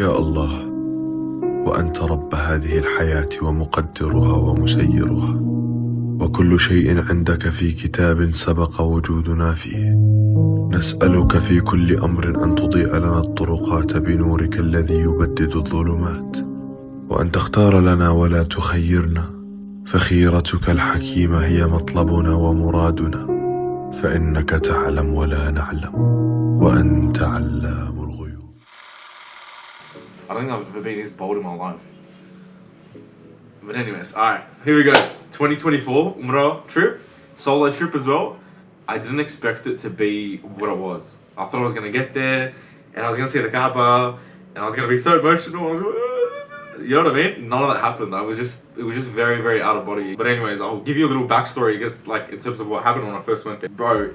يا الله، وأنت رب هذه الحياة ومقدرها ومسيرها، وكل شيء عندك في كتاب سبق وجودنا فيه. نسألك في كل أمر أن تضيء لنا الطرقات بنورك الذي يبدد الظلمات، وأن تختار لنا ولا تخيرنا، فخيرتك الحكيمة هي مطلبنا ومرادنا، فإنك تعلم ولا نعلم، وأنت علام الغيوب. I don't think I've ever been this bold in my life. But anyways, alright, here we go. 2024 Umrah trip, solo trip as well. I didn't expect it to be what it was. I thought I was going to get there, and I was going to see the Kaabah, and I was going to be so emotional. I was like, you know what I mean? None of that happened. It was just very, very out of body. But anyways, I'll give you a little backstory, I guess, like in terms of what happened when I first went there. Bro,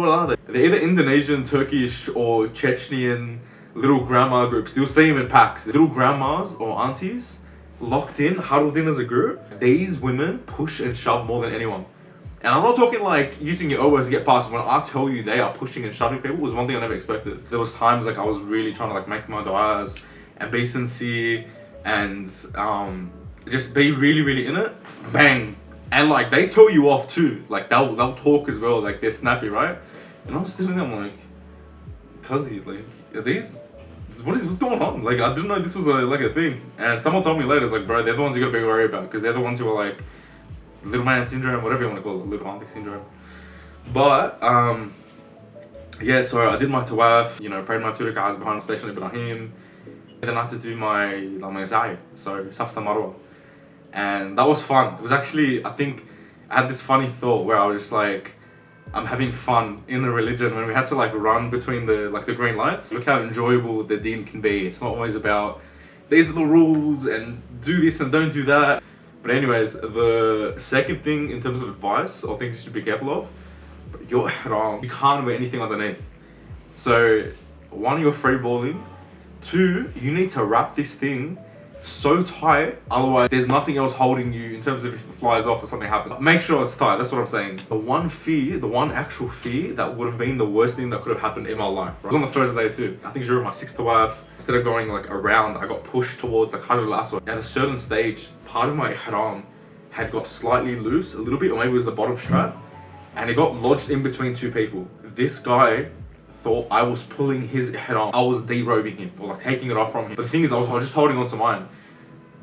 what are they? They're either Indonesian, Turkish, or Chechnyan little grandma groups. You'll see them in packs. Little grandmas or aunties locked in, huddled in as a group. These women push and shove more than anyone. And I'm not talking like using your elbows to get past. When I tell you they are pushing and shoving people, was one thing I never expected. There was times like I was really trying to like make my du'as and be sincere and just be really, really in it. Bang. And like they tell you off too. Like they'll talk as well. Like they're snappy, right? And I'm sitting there, I'm like, cuzzy, like, are these, what's going on? Like, I didn't know this was a thing. And someone told me later, it's like, bro, they're the ones you gotta be worried about, because they're the ones who are like, little man syndrome, whatever you want to call it, little auntie syndrome. But, yeah, so I did my tawaf, you know, prayed my 2 rak'ahs behind Station Ibrahim, and then I had to do my sa'i, so Safa Marwa. And that was fun. It was actually, I think, I had this funny thought where I was just like, I'm having fun in the religion when we had to like run between the green lights. Look how enjoyable the deen can be. It's not always about these are the rules and do this and don't do that. But anyways, the second thing in terms of advice or things you should be careful of, your ihram, you can't wear anything underneath. So 1, you're free balling. 2, you need to wrap this thing so tight, otherwise there's nothing else holding you in terms of if it flies off or something happens. Make sure it's tight, that's what I'm saying. The one actual fear that would have been the worst thing that could have happened in my life, right? It was on the first day too. I think during my 6th tawaf, instead of going like around, I got pushed towards like Hajar al-Aswad. At a certain stage, part of my ihram had got slightly loose a little bit, or maybe it was the bottom strap, and it got lodged in between 2 people. This guy thought I was pulling his ihram. I was derobing him or like taking it off from him. But the thing is, I was just holding on to mine.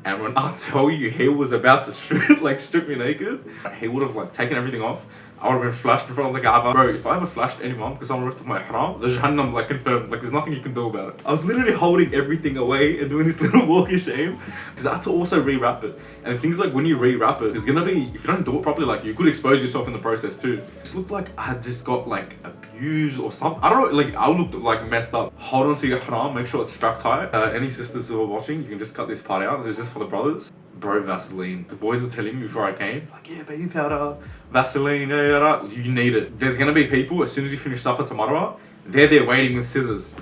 And when I tell you he was about to strip me naked, he would have like taken everything off. I would have been flashed in front of the Kaabah. Bro, if I ever flashed anyone because someone ripped off my ihram, the Jahannam like confirmed. Like there's nothing you can do about it. I was literally holding everything away and doing this little walk of shame because I had to also rewrap it. And things like when you rewrap it, there's gonna be, if you don't do it properly, like you could expose yourself in the process too. It just looked like I had just got like abused or something. I don't know, like I looked like messed up. Hold on to your ihram, make sure it's strapped tight. Any sisters who are watching, you can just cut this part out. This is just for the brothers. Bro, Vaseline. The boys were telling me before I came, like, yeah, baby powder, Vaseline, yeah, you need it. There's gonna be people, as soon as you finish Safa to Marwa, they're there waiting with scissors.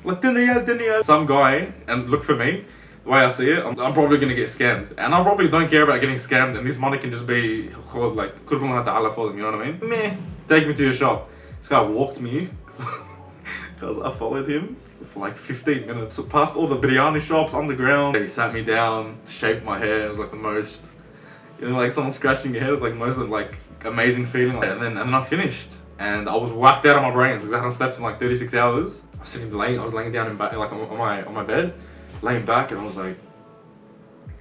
Like, dinner. Some guy, and look for me, the way I see it, I'm probably gonna get scammed. And I probably don't care about getting scammed, and this money can just be, like, Qurban ta'ala for them, you know what I mean? Meh, take me to your shop. This guy walked me, because I followed him for like 15 minutes. So past all the biryani shops underground. He sat me down, shaved my hair. It was like the most, you know, like someone scratching your hair. It was like the most like amazing feeling. And then I finished, and I was whacked out of my brains because I hadn't slept in like 36 hours. I was laying down in like on my bed, laying back, and I was like,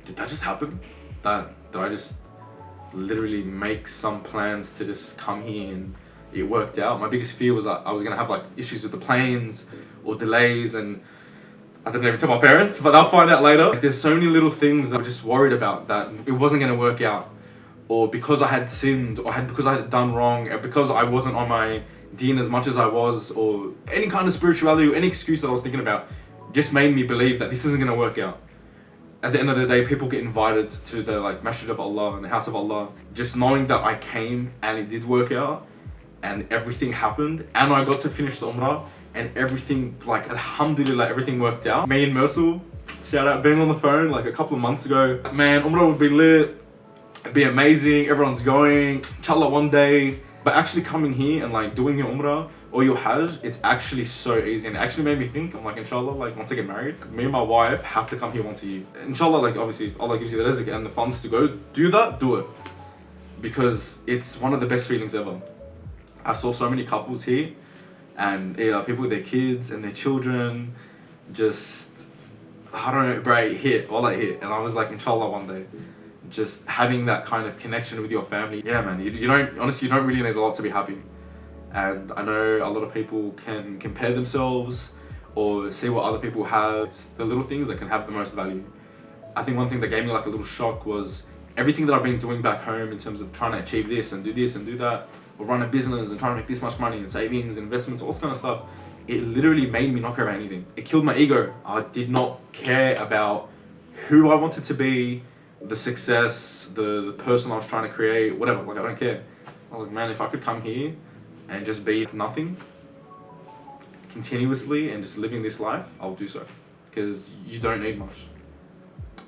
did that just happen? Did I just literally make some plans to just come here and it worked out? My biggest fear was that I was gonna have like issues with the planes or delays, and I didn't even tell my parents, but I'll find out later. Like, there's so many little things that I'm just worried about that it wasn't gonna work out, or because I had sinned, or because I had done wrong, or because I wasn't on my deen as much as I was, or any kind of spirituality or any excuse that I was thinking about just made me believe that this isn't gonna work out. At the end of the day, people get invited to the like Masjid of Allah and the house of Allah. Just knowing that I came and it did work out and everything happened and I got to finish the Umrah and everything, like, alhamdulillah, everything worked out. Me and Mersul, shout out, being on the phone like a couple of months ago. Man, Umrah would be lit, it'd be amazing, everyone's going, inshallah one day. But actually coming here and like doing your Umrah or your Hajj, it's actually so easy. And it actually made me think, I'm like, inshallah, like once I get married, me and my wife have to come here once a year. Inshallah, like obviously if Allah gives you the rizq and the funds to go do that, do it. Because it's one of the best feelings ever. I saw so many couples here, and people with their kids and their children, just, I don't know, bro, it hit, all that hit. And I was like, inshallah one day, just having that kind of connection with your family. Yeah, man, you don't, honestly, you don't really need a lot to be happy. And I know a lot of people can compare themselves or see what other people have. It's the little things that can have the most value. I think one thing that gave me like a little shock was everything that I've been doing back home in terms of trying to achieve this and do that, or run a business and try to make this much money and savings, investments, all this kind of stuff. It literally made me not care about anything. It killed my ego. I did not care about who I wanted to be, the success, the person I was trying to create, whatever. Like, I don't care. I was like, man, if I could come here and just be nothing continuously and just living this life, I'll do so. Because you don't need much.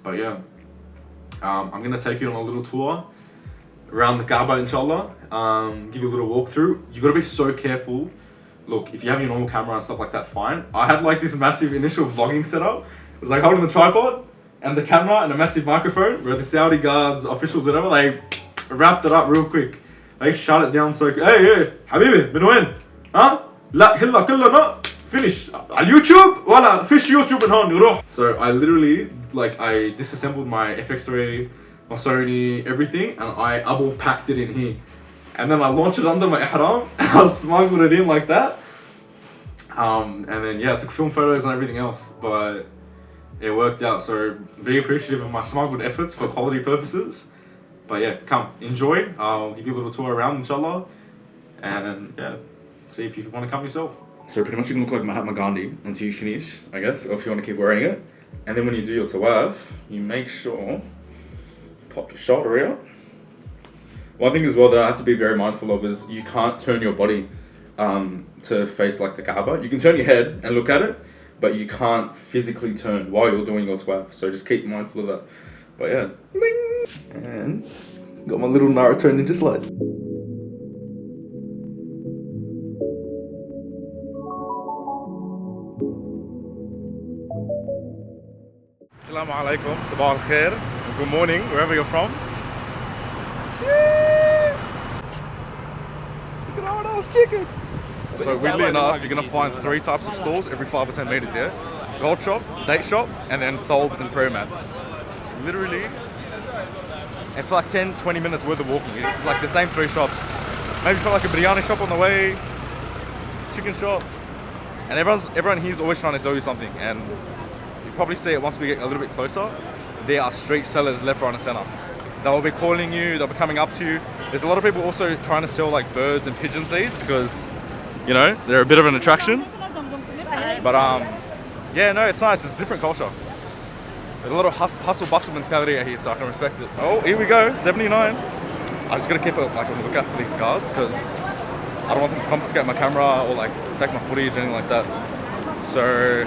But yeah, I'm going to take you on a little tour around the Kaabah, inshallah. Give you a little walkthrough. You got to be so careful. Look, if you have your normal camera and stuff like that, fine. I had like this massive initial vlogging setup. It was like holding the tripod and the camera and a massive microphone, where the Saudi guards, officials, whatever, they wrapped it up real quick. They shut it down so quick. Hey, Habibi, من وين؟ ها؟ لا هلا كله finish. على YouTube ولا فيش YouTube من هون يروح. So I literally, like, I disassembled my FX3, my Sony, everything, and I double packed it in here. And then I launched it under my al-Haram, and I smuggled it in like that. And then yeah, I took film photos and everything else, but it worked out. So very appreciative of my smuggled efforts for quality purposes. But yeah, come, enjoy. I'll give you a little tour around, inshallah. And yeah, see if you want to come yourself. So pretty much you can look like Mahatma Gandhi until you finish, I guess, or if you want to keep wearing it. And then when you do your tawaf, you make sure, pop your shoulder out. One thing as well that I have to be very mindful of is you can't turn your body to face like the Kaabah. You can turn your head and look at it, but you can't physically turn while you're doing your tawaf. So just keep mindful of that. But yeah, ding! And got my little Naruto ninja slide. Assalamu alaikum, sabah al khair, good morning, wherever you're from. Cheers! Look at all those chickens! So weirdly enough, you're gonna find 3 types of stores every 5 or 10 meters, yeah? Gold shop, date shop, and then thobes and prayer mats. Literally, and for like 10-20 minutes worth of walking, like the same 3 shops. Maybe for like a biryani shop on the way, chicken shop. And everyone here is always trying to sell you something, and you probably see it once we get a little bit closer. There are street sellers left, right and center. They'll be calling you, they'll be coming up to you. There's a lot of people also trying to sell like bird and pigeon seeds because, you know, they're a bit of an attraction. But yeah, no, it's nice, it's a different culture. There's a lot of hustle bustle mentality out here, so I can respect it. Oh, here we go, 79. I just gotta keep like on the lookout for these guards because I don't want them to confiscate my camera or like take my footage or anything like that. So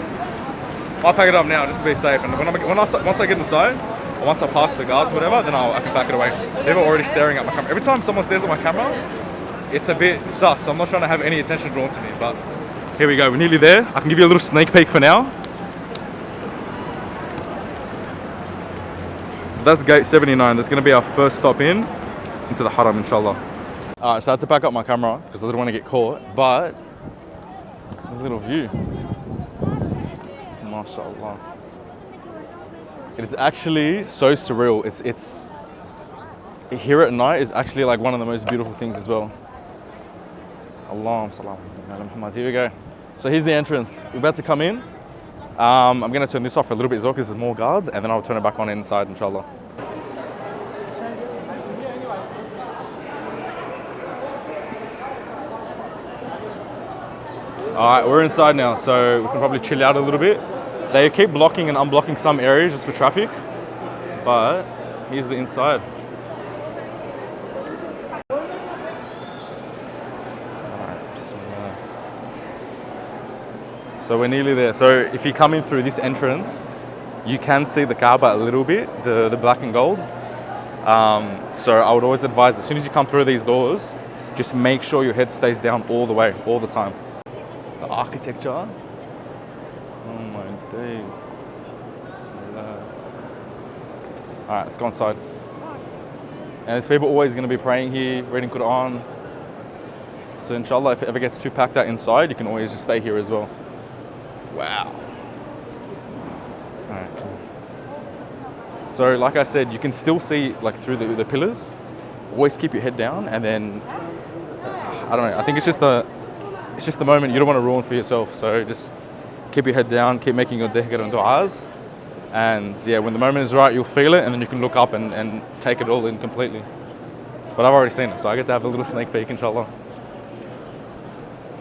I'll pack it up now just to be safe. And once I get inside, or once I pass the guards or whatever, then I can pack it away. People are already staring at my camera. Every time someone stares at my camera, it's a bit sus. So I'm not trying to have any attention drawn to me, but here we go, we're nearly there. I can give you a little sneak peek for now. So that's gate 79. That's going to be our first stop into the Haram, inshallah. Alright, so I had to pack up my camera because I didn't want to get caught, but there's a little view. MashaAllah. It is actually so surreal. It's here at night is actually like one of the most beautiful things as well. Allahumma salli ala Muhammad. Here we go. So here's the entrance. We're about to come in. I'm going to turn this off for a little bit as well because there's more guards, and then I'll turn it back on inside, inshallah. Alright, we're inside now, so we can probably chill out a little bit. They keep blocking and unblocking some areas just for traffic, but here's the inside. So we're nearly there. So if you come in through this entrance, you can see the Kaabah a little bit, the black and gold. So I would always advise, as soon as you come through these doors, just make sure your head stays down all the way, all the time. architecture. Oh my days. Bismillah. Alright, let's go inside. And there's people always going to be praying here, reading Quran. So inshallah, if it ever gets too packed out inside, you can always just stay here as well. Wow. Alright, cool. So like I said, you can still see like through the pillars. Always keep your head down, and then I don't know, I think it's just the moment you don't want to ruin for yourself. So just keep your head down, keep making your dhikr and du'as. And yeah, when the moment is right, you'll feel it, and then you can look up and take it all in completely. But I've already seen it, so I get to have a little sneak peek, inshallah.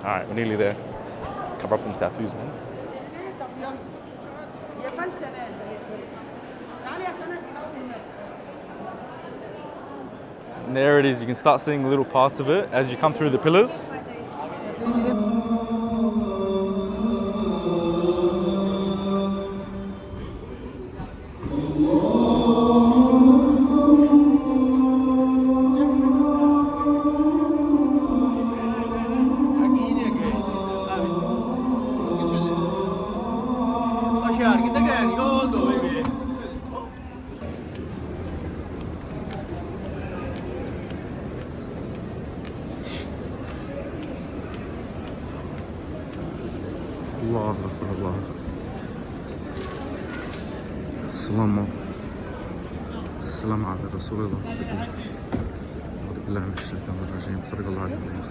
Alright, we're nearly there. Cover up them tattoos, man. And there it is, you can start seeing little parts of it as you come through the pillars. الله أكبر الله. السلام على رسول الله. أعوذ بالله من الشيطان الرجيم. صدق الله عليه وسلم.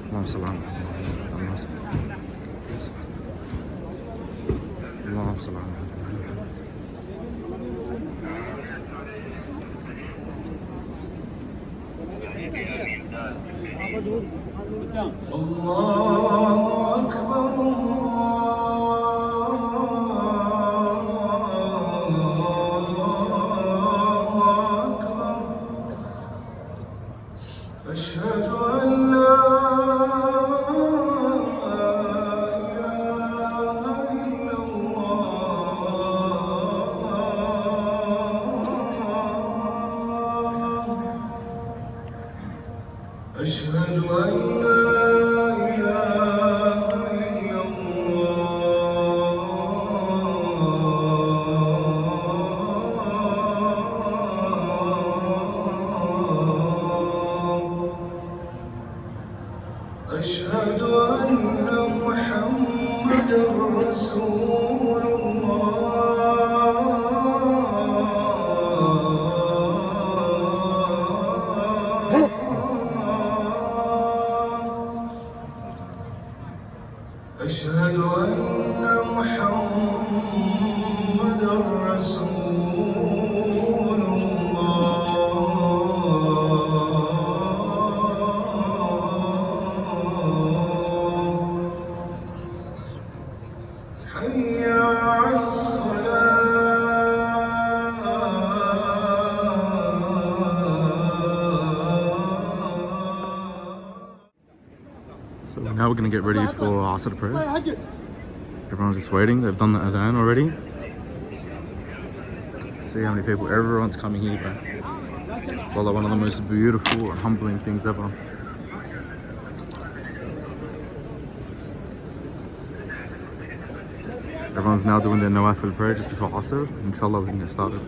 اللهم صل على محمد. اللهم صل على محمد. أشهد أن محمدًا رسول الله. أشهد أن محمدًا رسول So now we're going to get ready for Asr prayer. Everyone's just waiting. They've done the adhan already. See how many people. Everyone's coming here, bro. Wallah, one of the most beautiful and humbling things ever. Everyone's now doing their nawafil prayer just before Asr. Inshallah, we can get started.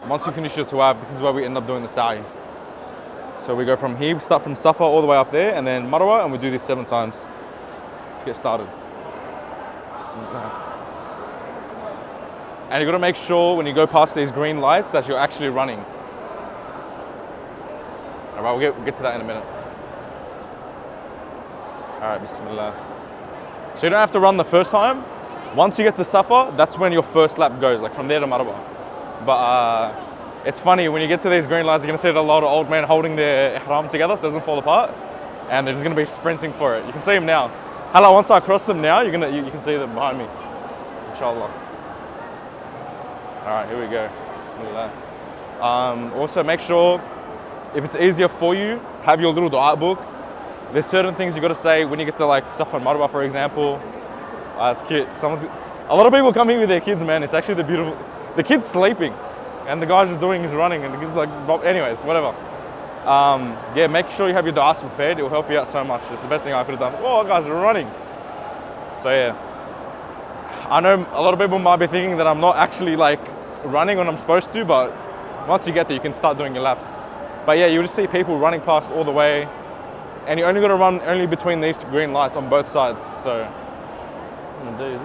Once you finish your tawaf, this is where we end up doing the sa'i. So we go from here, we start from Safa all the way up there, and then Marwa, and we do this 7 times. Let's get started. And you got to make sure when you go past these green lights that you're actually running. All right, we'll get to that in a minute. All right, Bismillah. So you don't have to run the first time. Once you get to Safa, that's when your first lap goes, like from there to Marwa. But it's funny, when you get to these green lights, you're gonna see a lot of old men holding their ihram together so it doesn't fall apart. And they're just gonna be sprinting for it. You can see them now. Hello, once I cross them now, you can see them behind me. Inshallah. All right, here we go. Bismillah. Also make sure, if it's easier for you, have your little dua book. There's certain things you got to say when you get to like Safa and Marwa, for example. That's cute. A lot of people come here with their kids, man. It's actually the kid's sleeping and the guy's just doing his running and the kid's like, anyways, whatever. Yeah, make sure you have your du'as prepared. It will help you out so much. It's the best thing I could have done. Oh, guys are running. So yeah, I know a lot of people might be thinking that I'm not actually like running when I'm supposed to, but once you get there, you can start doing your laps. But yeah, you just see people running past all the way, and you only got to run only between these green lights on both sides. So,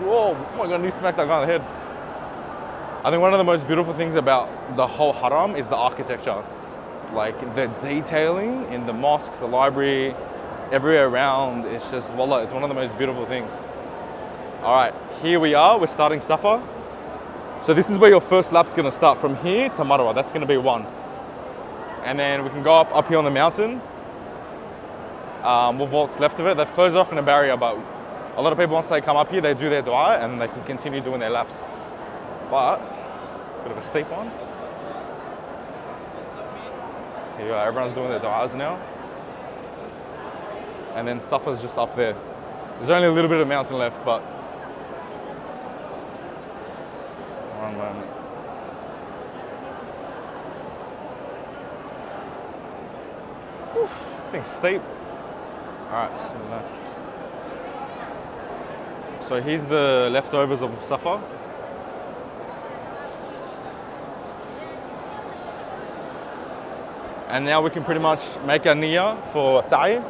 whoa, oh my God, I need to smack that guy on the head. I think one of the most beautiful things about the whole Haram is the architecture. Like the detailing in the mosques, the library, everywhere around, it's just, wallah, it's one of the most beautiful things. All right, here we are, we're starting Safa. So this is where your first lap's gonna start, from here to Marwa, that's gonna be 1. And then we can go up here on the mountain. We'll walk left of it. They've closed off in a barrier, but a lot of people, once they come up here, they do their dua and they can continue doing their laps. But, bit of a steep one. Here you go, everyone's doing their duas now. And then Safa's just up there. There's only a little bit of mountain left, but one moment. Oof, this thing's steep. All right, bismillah. So here's the leftovers of Safa. And now we can pretty much make our niyyah for sa'i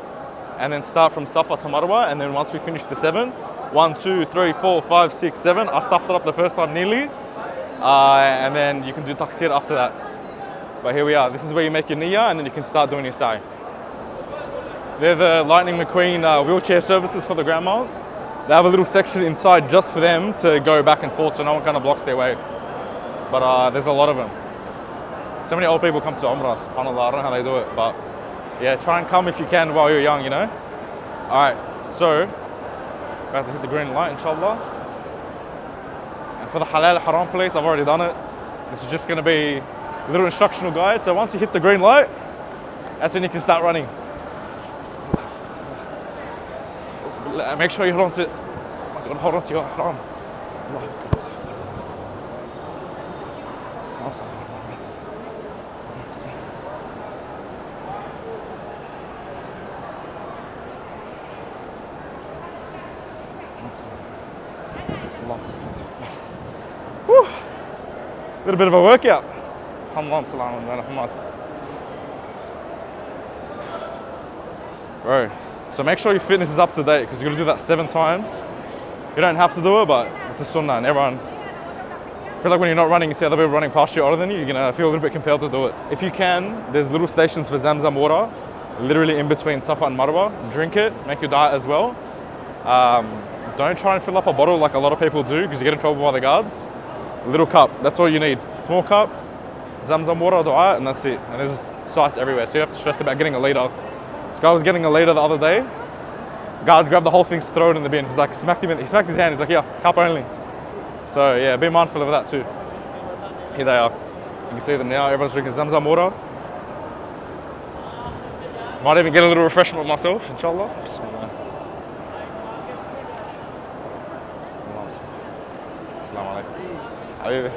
and then start from Safa to Marwa. And then once we finish the 7, 1, 2, 3, 4, 5, 6, 7. I stuffed it up the first time nearly. And then you can do taqsir after that. But here we are. This is where you make your niyyah and then you can start doing your sa'i. They're the Lightning McQueen wheelchair services for the grandmas. They have a little section inside just for them to go back and forth so no one kind of blocks their way. But there's a lot of them. So many old people come to Umrah, subhanAllah, I don't know how they do it, but yeah, try and come if you can while you're young, you know? All right, so, about to hit the green light, inshallah. And for the halal haram place, I've already done it. This is just gonna be a little instructional guide. So once you hit the green light, that's when you can start running. Bismillah, bismillah. Make sure you hold on to, oh my God, hold on to your haram. Whew. A little bit of a workout. Bro, so make sure your fitness is up to date because you're gonna do that 7 times. You don't have to do it, but it's a sunnah and everyone, I feel like when you're not running, you see other people running past you older than you, you're gonna feel a little bit compelled to do it. If you can, there's little stations for Zamzam water, literally in between Safa and Marwa. Drink it, make your diet as well. Don't try and fill up a bottle like a lot of people do because you get in trouble by the guards. A little cup, that's all you need. Small cup, Zamzam water, dua, and that's it. And there's sites everywhere, so you don't have to stress about getting a litre. This guy was getting a litre the other day. Guard grabbed the whole thing, throw it in the bin. He's like, he smacked his hand, he's like, here, cup only. So yeah, be mindful of that too. Here they are. You can see them now, everyone's drinking Zamzam water. Might even get a little refreshment myself, inshallah. Bismillah. Assalamu alaikum. Habibi.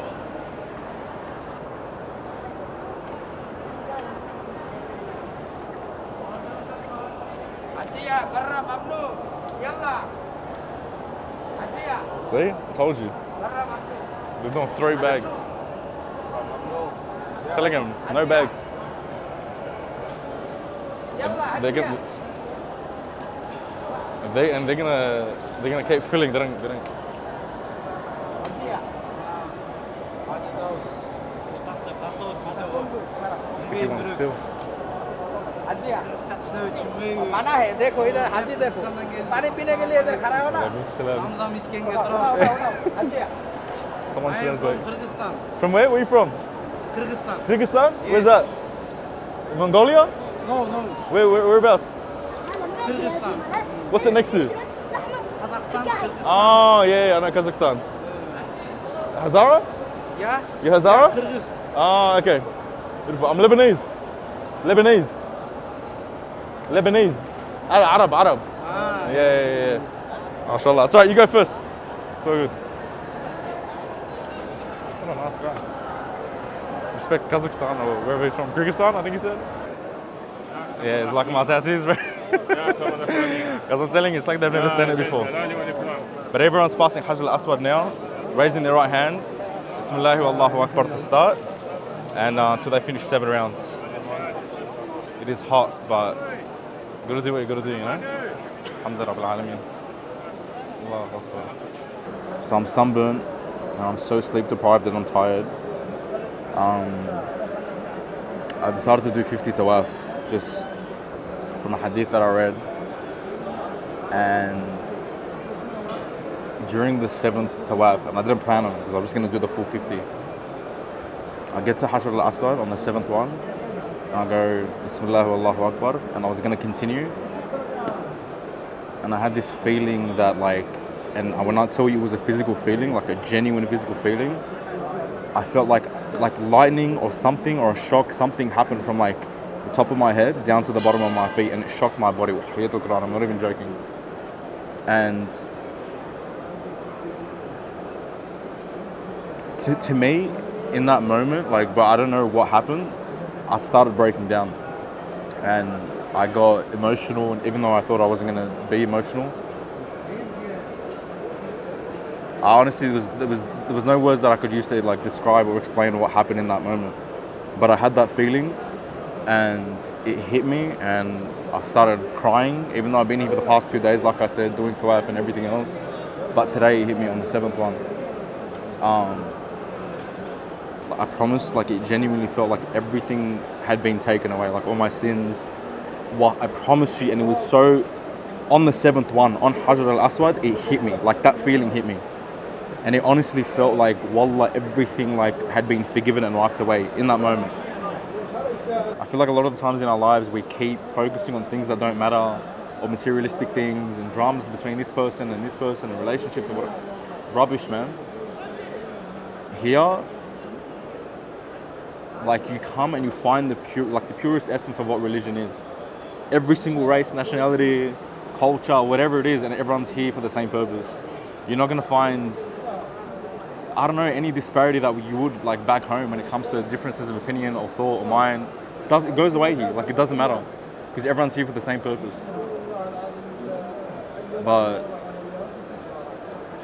See, I told you. They're doing 3 bags. He's telling him, no bags. They're gonna keep filling. They don't. Sticky one still. मना है देखो इधर हाजी देखो पानी पीने के लिए इधर खड़ा हो ना Someone I am translate. from Kyrgyzstan. From where? Where are you from? Kyrgyzstan. Kyrgyzstan? Yes. Where's that? Mongolia? No, no. Whereabouts? Kyrgyzstan. What's it next to? Kazakhstan. Kyrgyzstan. Oh, yeah, I know Kazakhstan. Hazara? Yeah. You Hazara? Kyrgyz. Oh, okay. Beautiful. I'm Lebanese. Arab. Ah. Yeah. MashaAllah. It's alright, you go first. It's all good. What a nice guy. Respect Kazakhstan or wherever he's from. Kyrgyzstan, I think he said. Yeah, it's like my tattoos, bro. Because I'm telling you, it's like they've never seen it before. But everyone's passing Hajj al-Aswad now, raising their right hand. Bismillah wa Allahu Akbar to start. And until they finish 7 rounds. It is hot, but you gotta do what you gotta do, you know? Alhamdulillah Rabbil Alameen. Allahu Akbar. So I'm sunburnt, and I'm so sleep deprived that I'm tired. I decided to do 50 tawaf, just from a hadith that I read. And during the 7th tawaf, and I didn't plan on it because I was just going to do the full 50. I get to Hajar al-Aswad on the 7th one, and I go, Bismillah wa Allahu Akbar, and I was going to continue. And I had this feeling that and when I tell you it was a physical feeling, like a genuine physical feeling, I felt like lightning or something, or a shock, something happened from the top of my head down to the bottom of my feet, and it shocked my body. I'm not even joking. And to me, in that moment, but I don't know what happened, I started breaking down. And I got emotional, and even though I thought I wasn't going to be emotional, I honestly, there was no words that I could use to describe or explain what happened in that moment. But I had that feeling, and it hit me, and I started crying, even though I've been here for the past 2 days, like I said, doing tawaf and everything else. But today it hit me on the 7th one. I promised, it genuinely felt like everything had been taken away, all my sins. What I promised you, and it was so, on the 7th one, on Hajar al-Aswad, it hit me, that feeling hit me. And it honestly felt like, wallah, everything had been forgiven and wiped away in that moment. I feel like a lot of the times in our lives, we keep focusing on things that don't matter, or materialistic things, and dramas between this person, and relationships, and whatever. Rubbish, man. Here, you come and you find the purest essence of what religion is. Every single race, nationality, culture, whatever it is, and everyone's here for the same purpose. You're not gonna find, I don't know, any disparity that you would back home when it comes to differences of opinion or thought or mind. It goes away here. It doesn't matter, because everyone's here for the same purpose. But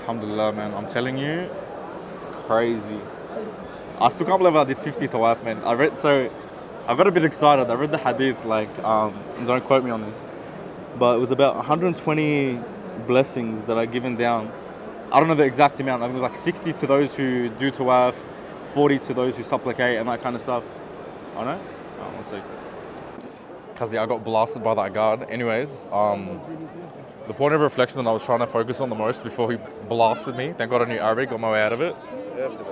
alhamdulillah, man, I'm telling you, crazy. I still can't believe I did 50 tawaf, man. I got a bit excited. I read the hadith, don't quote me on this, but it was about 120 blessings that are given down. I don't know the exact amount. I think it was 60 to those who do tawaf, 40 to those who supplicate, and that kind of stuff. I know? One sec. Cause I got blasted by that guard. Anyways, the point of reflection that I was trying to focus on the most before he blasted me, thank God I knew Arabic, got my way out of it,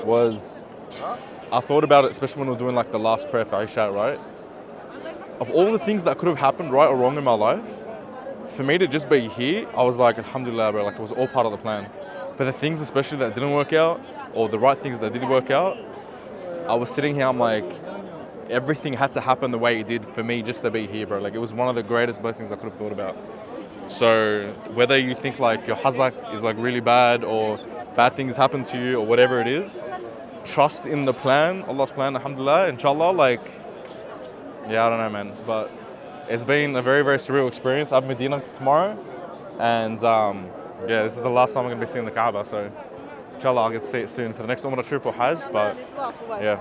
was I thought about it, especially when we were doing the last prayer for Isha, right? Of all the things that could have happened, right or wrong in my life, for me to just be here, I was like, alhamdulillah, bro, it was all part of the plan. For the things especially that didn't work out, or the right things that did work out, I was sitting here, I'm like, everything had to happen the way it did for me just to be here, bro. It was one of the greatest blessings I could have thought about. So whether you think your hazak is really bad, or bad things happen to you, or whatever it is, trust in the plan, Allah's plan, alhamdulillah, inshallah, yeah, I don't know, man. But it's been a very, very surreal experience. I have Medina tomorrow, and yeah, this is the last time I'm going to be seeing the Kaabah, so inshallah I'll get to see it soon for the next Umrah trip or Hajj, but yeah.